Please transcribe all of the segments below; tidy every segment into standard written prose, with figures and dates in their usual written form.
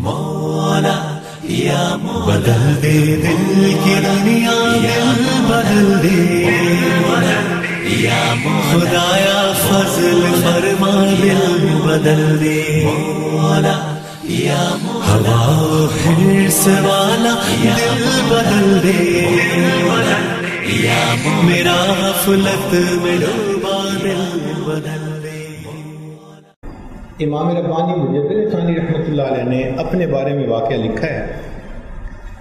مولا یا مولا بدل دے دل کی دنیا دل بدل دے یا خدایا فضل فرما دل بدل دے مولا یا ہوا حرص والا دل بدل دے یا میرا غفلت میں ڈوبا دل بدل دے۔ امام ربانی مجدد ثانی رحمۃ اللہ علیہ نے اپنے بارے میں واقعہ لکھا ہے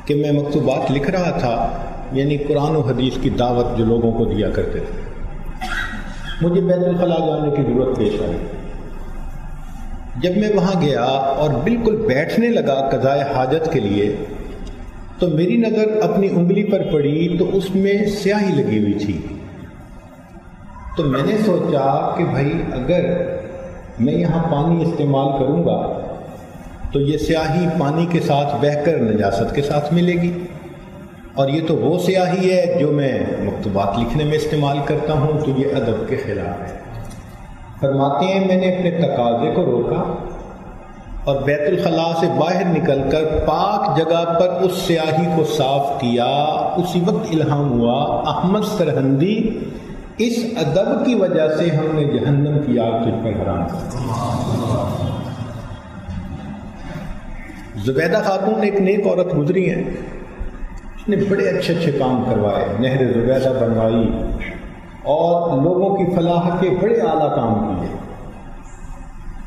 کہ میں مکتوبات لکھ رہا تھا، یعنی قرآن و حدیث کی دعوت جو لوگوں کو دیا کرتے تھے، مجھے بیت الخلاء جانے کی ضرورت پیش آئی۔ جب میں وہاں گیا اور بالکل بیٹھنے لگا قضائے حاجت کے لیے تو میری نظر اپنی انگلی پر پڑی تو اس میں سیاہی لگی ہوئی تھی۔ تو میں نے سوچا کہ بھائی اگر میں یہاں پانی استعمال کروں گا تو یہ سیاہی پانی کے ساتھ بہہ کر نجاست کے ساتھ ملے گی، اور یہ تو وہ سیاہی ہے جو میں مکتوبات لکھنے میں استعمال کرتا ہوں، تو یہ ادب کے خلاف ہے۔ فرماتے ہیں میں نے اپنے تقاضے کو روکا اور بیت الخلاء سے باہر نکل کر پاک جگہ پر اس سیاہی کو صاف کیا۔ اسی وقت الہام ہوا احمد سرہندی اس ادب کی وجہ سے ہم نے جہنم کی آگ تجھ پر حرام کر دی۔ زبیدہ خاتون ایک نیک عورت گزری ہیں، اس نے بڑے اچھے اچھے کام کروائے، نہر زبیدہ بنوائی اور لوگوں کی فلاح کے بڑے اعلیٰ کام کیے۔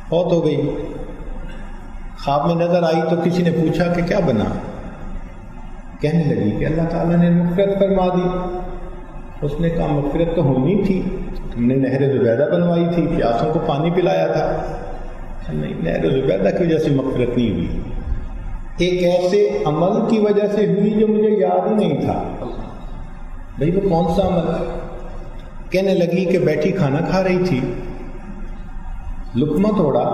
فوت ہو گئی، خواب میں نظر آئی تو کسی نے پوچھا کہ کیا بنا؟ کہنے لگی کہ اللہ تعالیٰ نے مغفرت فرما دی۔ اس نے کہا مغفرت تو ہونی تھی، تم نے نہر زبیدہ بنوائی تھی، پیاسوں کو پانی پلایا تھا۔ نہیں، نہر زبیدہ کی وجہ سے مغفرت نہیں ہوئی، ایک ایسے عمل کی وجہ سے ہوئی جو مجھے یاد ہی نہیں تھا۔ بھئی وہ کون سا عمل؟ کہنے لگی کہ بیٹھی کھانا کھا رہی تھی، لقمہ توڑا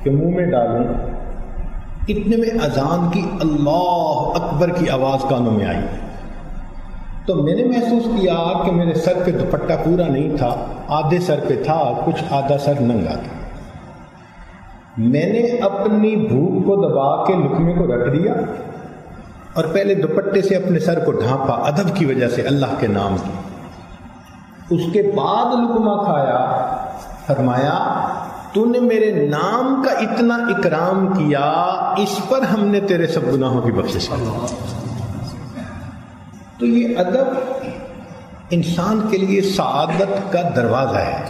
کہ منہ میں ڈالوں، اتنے میں اذان کی اللہ اکبر کی آواز کانوں میں آئی۔ تو میں نے محسوس کیا کہ میرے سر پہ دوپٹہ پورا نہیں تھا، آدھے سر پہ تھا، کچھ آدھا سر ننگا تھا۔ میں نے اپنی بھوک کو دبا کے لقمے کو رکھ دیا اور پہلے دوپٹے سے اپنے سر کو ڈھانپا، ادب کی وجہ سے اللہ کے نام کی۔ اس کے بعد لقمہ کھایا، فرمایا تو نے میرے نام کا اتنا اکرام کیا، اس پر ہم نے تیرے سب گناہوں کی بخشش کی۔ تو یہ ادب انسان کے لیے سعادت کا دروازہ ہے۔